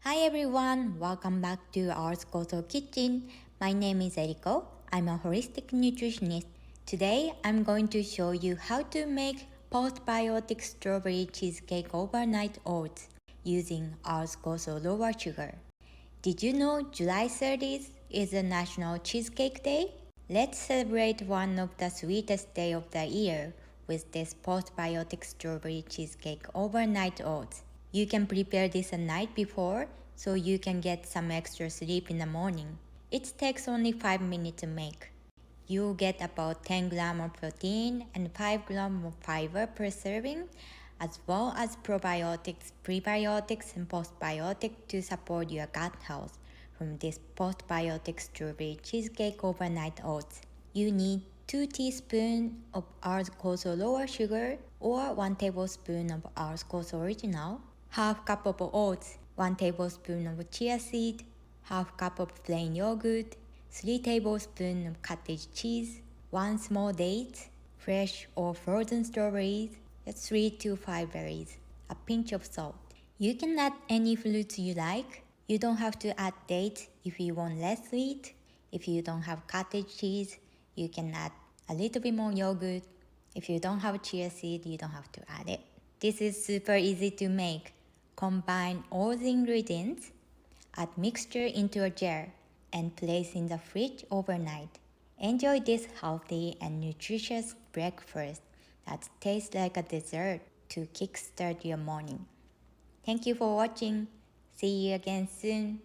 Hi everyone, welcome back to our Koso Kitchen. My name is Eriko. I'm a holistic nutritionist. Today I'm going to show you how to make postbiotic strawberry cheesecake overnight oats using our Koso Lower Sugar. Did you know July 30th is the National Cheesecake Day? Let's celebrate one of the sweetest day of the year with this postbiotic strawberry cheesecake overnight oats. You can prepare this a night before so you can get some extra sleep in the morning. It takes only 5 minutes to make. You'll get about 10 grams of protein and 5 grams of fiber per serving, as well as probiotics, prebiotics, and postbiotics to support your gut health from this postbiotic strawberry cheesecake overnight oats. You need 2 teaspoons of our Koso Lower Sugar or 1 tablespoon of our Koso Original, half cup of oats, 1 tablespoon of chia seed, half cup of plain yogurt, 3 tablespoons of cottage cheese, 1 small date, fresh or frozen strawberries, 3 to 5 berries, a pinch of salt. You can add any fruits you like. You don't have to add dates if you want less sweet. If you don't have cottage cheese, you can add a little bit more yogurt. If you don't have chia seed, you don't have to add it. This is super easy to make. Combine all the ingredients, add mixture into a jar, and place in the fridge overnight. Enjoy this healthy and nutritious breakfast that tastes like a dessert to kickstart your morning. Thank you for watching. See you again soon.